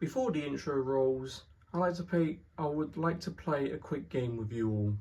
Before the intro rolls, I would like to play a quick game with you all.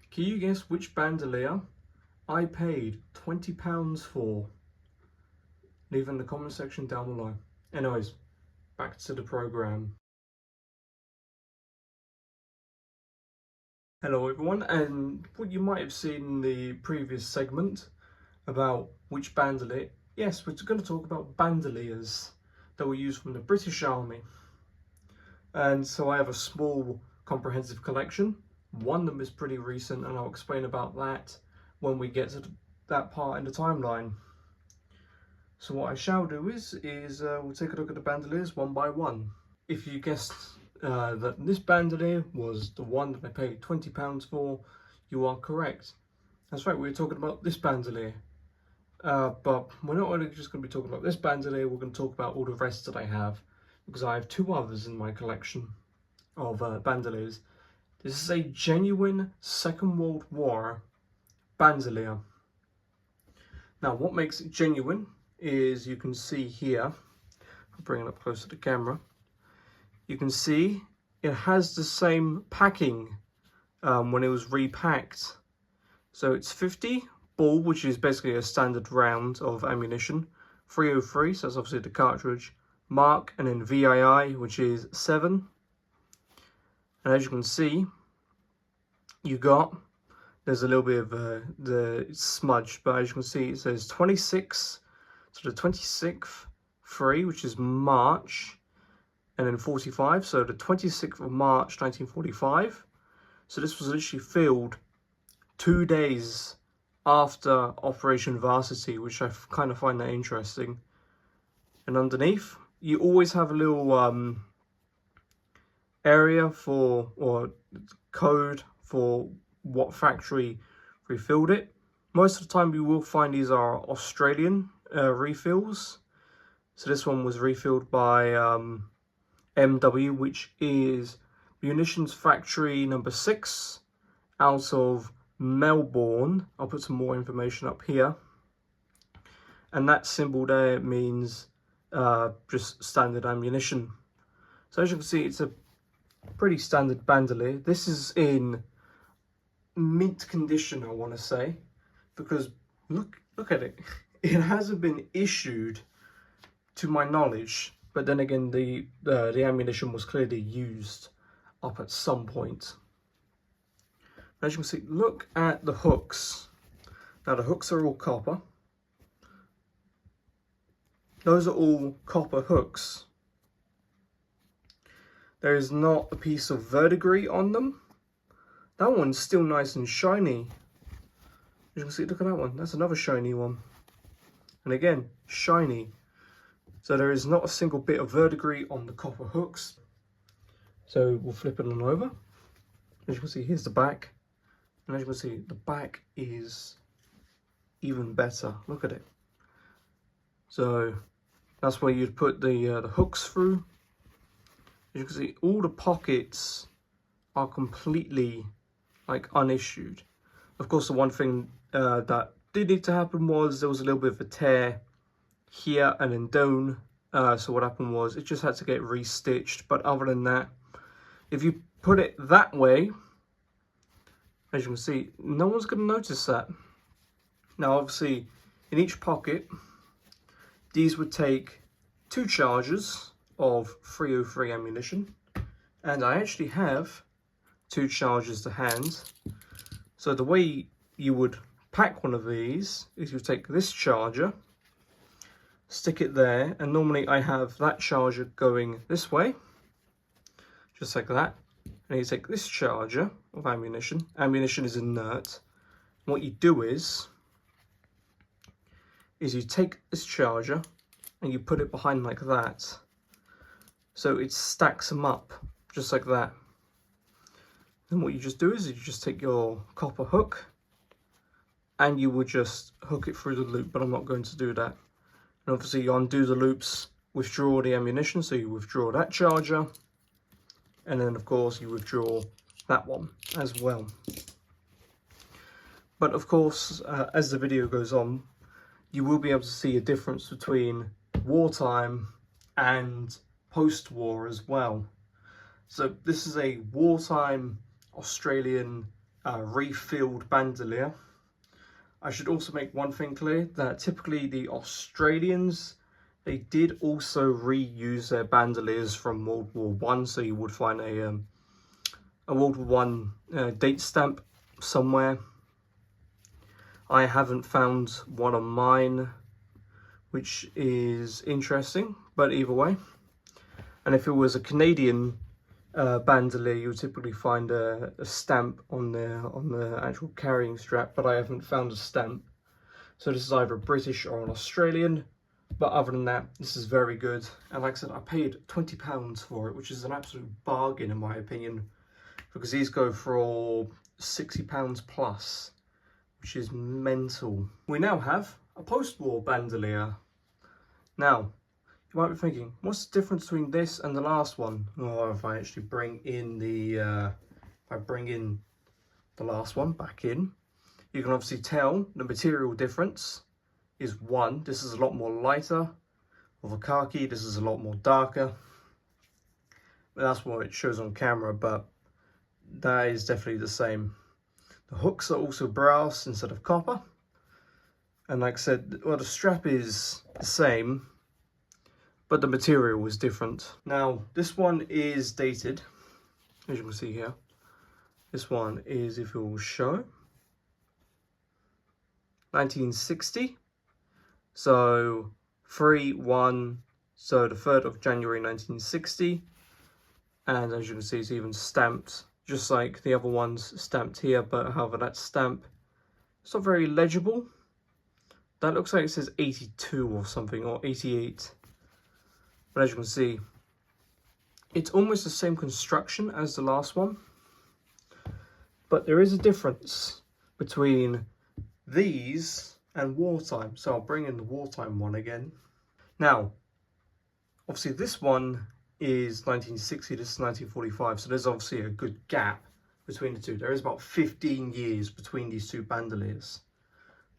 Can you guess which bandolier I paid £20 for? Leave in the comment section down below. Anyways, back to the programme. Hello everyone, and what you might have seen in the previous segment about which bandolier, yes, we're going to talk about bandoliers that were used from the British Army. And so I have a small comprehensive collection. One of them is pretty recent, and I'll explain about that when we get to that part in the timeline. So what I shall do is we'll take a look at the bandoliers one by one. If you guessed that this bandolier was the one that I paid £20 for, you are correct. That's right, we're talking about this bandolier. But we're not only just going to be talking about this bandolier, we're going to talk about all the rest that I have, because I have two others in my collection of bandoliers. This is a genuine Second World War bandolier. Now, what makes it genuine is, you can see here, I'll bring it up close to the camera, you can see it has the same packing when it was repacked. So it's 50 ball, which is basically a standard round of ammunition, 303, so that's obviously the cartridge, mark, and then VII, which is 7. And as you can see, there's a little bit of the smudge, but as you can see, it says 26, so the 26th 3, which is March, and then 45, so the 26th of March 1945. So this was literally filled 2 days after Operation Varsity, which I kind of find that interesting. And underneath, you always have a little area for, or code for, what factory refilled it. Most of the time you will find these are Australian refills. So this one was refilled by MW, which is Munitions Factory number 6 out of Melbourne. I'll put some more information up here. And that symbol there means just standard ammunition. So as you can see, it's a pretty standard bandolier. This is in mint condition, I want to say, because look at it. It hasn't been issued to my knowledge, but then again, the ammunition was clearly used up at some point. As you can see, look at the hooks. Now the hooks are all copper. Those are all copper hooks. There is not a piece of verdigris on them. That one's still nice and shiny. As you can see, look at that one. That's another shiny one. And again, shiny. So there is not a single bit of verdigris on the copper hooks. So we'll flip it on over. As you can see, here's the back. And as you can see, the back is even better. Look at it. So that's where you'd put the hooks through. As you can see, all the pockets are completely like unissued. Of course, the one thing that did need to happen was there was a little bit of a tear here and then down. So what happened was it just had to get restitched. But other than that, if you put it that way, as you can see, no one's going to notice that. Now, obviously, in each pocket, these would take 2 charges of 303 ammunition. And I actually have 2 charges to hand. So the way you would pack one of these is you take this charger, stick it there, and normally I have that charger going this way, just like that. And you take this charger of ammunition. Ammunition is inert. What you do is you take this charger and you put it behind like that. So it stacks them up, just like that. And what you just do is you just take your copper hook and you would just hook it through the loop, but I'm not going to do that. And obviously you undo the loops, withdraw the ammunition, so you withdraw that charger, and then of course you withdraw that one as well. But of course, as the video goes on, you will be able to see a difference between wartime and post-war as well. So this is a wartime Australian refilled bandolier. I should also make one thing clear, that typically the Australians, they did also reuse their bandoliers from World War One. So you would find a World War One date stamp somewhere. I haven't found one on mine, which is interesting, but either way. And if it was a Canadian bandolier, you would typically find a stamp on the actual carrying strap, but I haven't found a stamp. So this is either British or an Australian, but other than that, this is very good. And like I said, I paid £20 for it, which is an absolute bargain in my opinion, because these go for £60 plus, which is mental. We now have a post-war bandolier. Now, you might be thinking, what's the difference between this and the last one? Or if I actually bring in the last one back in, you can obviously tell the material difference is one. This is a lot more lighter of a khaki. This is a lot more darker. That's what it shows on camera, but that is definitely the same. The hooks are also brass instead of copper. And like I said, well, the strap is the same, but the material is different. Now, this one is dated, as you can see here. This one is, if it will show, 1960. So, 3/1, so the 3rd of January 1960. And as you can see, it's even stamped, just like the other ones stamped here, but however, that stamp, it's not very legible. That looks like it says 82 or something, or 88. But as you can see, it's almost the same construction as the last one. But there is a difference between these and wartime. So I'll bring in the wartime one again. Now, obviously this one is 1960, this is 1945. So there's obviously a good gap between the two. There is about 15 years between these two bandoliers.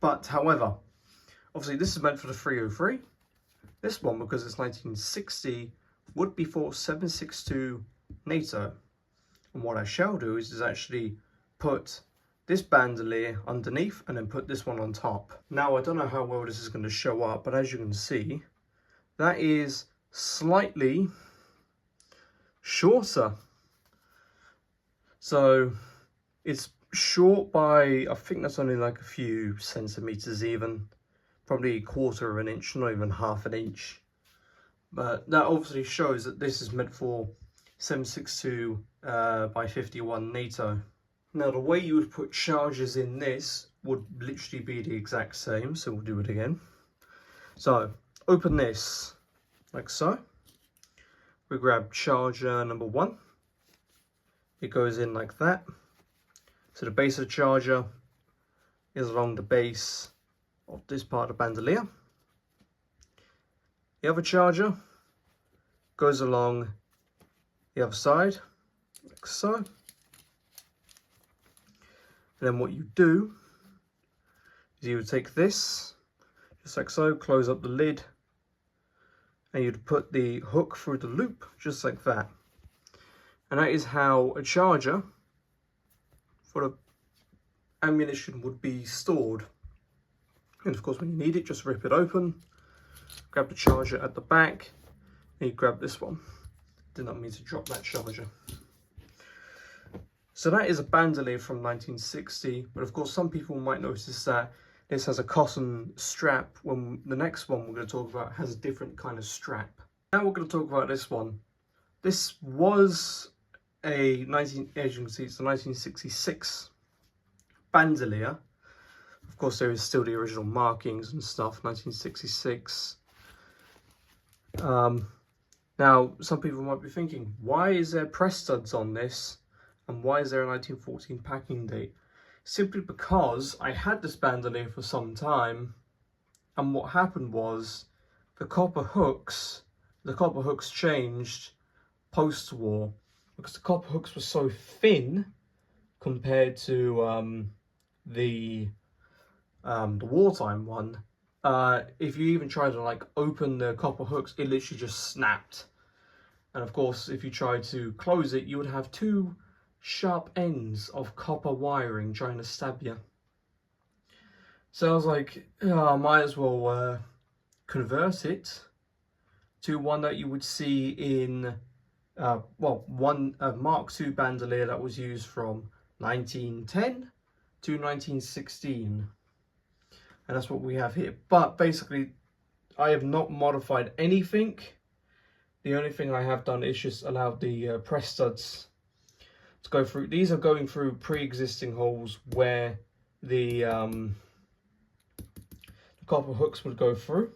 But however, obviously this is meant for the 303. This one, because it's 1960, would be for 762 NATO. And what I shall do is actually put this bandolier underneath and then put this one on top. Now, I don't know how well this is going to show up, but as you can see, that is slightly shorter. So it's short by, I think that's only like a few centimeters even. Probably 1/4 of an inch, not even 1/2 inch. But that obviously shows that this is meant for 762 by 51 NATO. Now, the way you would put charges in this would literally be the exact same. So we'll do it again. So open this like so. We grab charger number 1. It goes in like that. So the base of the charger is along the base of this part of the bandolier. The other charger goes along the other side, like so. And then what you do is you would take this, just like so, close up the lid, and you'd put the hook through the loop, just like that. And that is how a charger for the ammunition would be stored. And of course, when you need it, just rip it open, grab the charger at the back, and you grab this one. Did not mean to drop that charger. So that is a bandolier from 1960, but of course some people might notice that this has a cotton strap, when the next one we're going to talk about has a different kind of strap. Now we're going to talk about this one. This was as you can see, it's the 1966 bandolier. Of course, there is still the original markings and stuff, 1966. Now, some people might be thinking, why is there press studs on this? And why is there a 1914 packing date? Simply because I had this bandolier for some time, and what happened was the copper hooks changed post-war, because the copper hooks were so thin compared to the wartime one. If you even try to like open the copper hooks, it literally just snapped. And of course, if you try to close it, you would have two sharp ends of copper wiring trying to stab you. So I was like, oh, I might as well convert it to one that you would see in, one Mark II bandolier that was used from 1910 to 1916. And that's what we have here. But basically, I have not modified anything. The only thing I have done is just allowed the press studs to go through. These are going through pre-existing holes where the copper hooks would go through.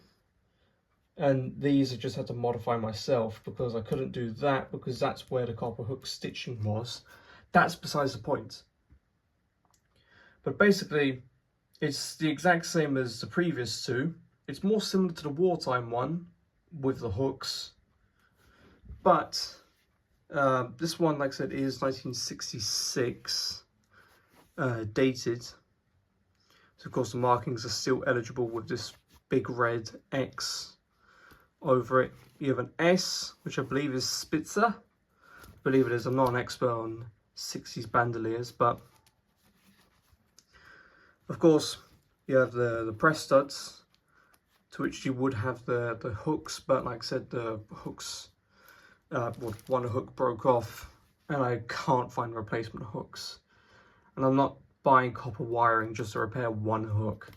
And these I just had to modify myself because I couldn't do that because that's where the copper hook stitching was. That's besides the point. But basically, it's the exact same as the previous two. It's more similar to the wartime one with the hooks. But this one, like I said, is 1966 dated. So of course the markings are still eligible with this big red X over it. You have an S, which I believe is Spitzer. I believe it is. I'm not an expert on 60s bandoliers, but of course you have the press studs, to which you would have the hooks, but like I said, the hooks, one hook broke off and I can't find replacement hooks. And I'm not buying copper wiring just to repair one hook.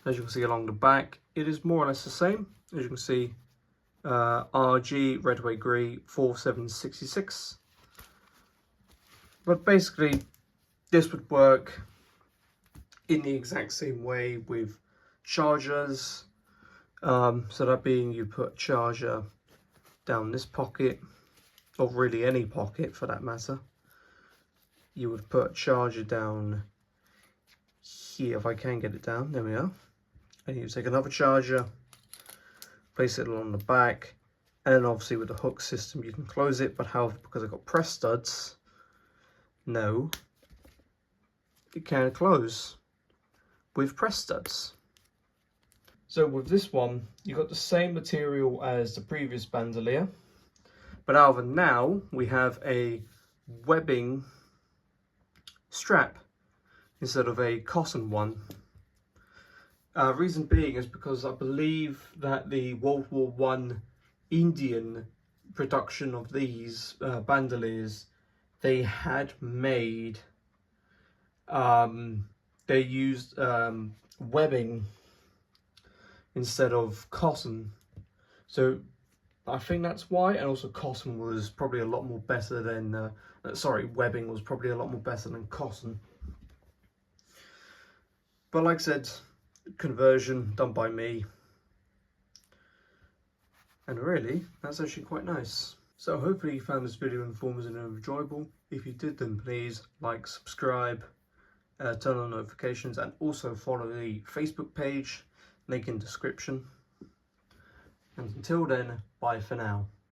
As you can see along the back, it is more or less the same. As you can see, RG Redway Grey 4766. But basically, this would work in the exact same way with chargers. So that being, you put charger down this pocket, or really any pocket for that matter. You would put charger down here, if I can get it down. There we are. And you take another charger, place it along the back, and then obviously with the hook system you can close it, but however, because I've got press studs, no, it can't close with press studs. So with this one, you've got the same material as the previous bandolier, but however now we have a webbing strap instead of a cotton one. Reason being is because I believe that the World War I Indian production of these bandoliers, they had made, they used webbing instead of cotton. So I think that's why, and also cotton was probably a lot more better than, webbing was probably a lot more better than cotton. But like I said, conversion done by me, and really that's actually quite nice. So hopefully you found this video informative and enjoyable. If you did, then please like, subscribe, turn on notifications, and also follow the Facebook page, link in description. And until then, bye for now.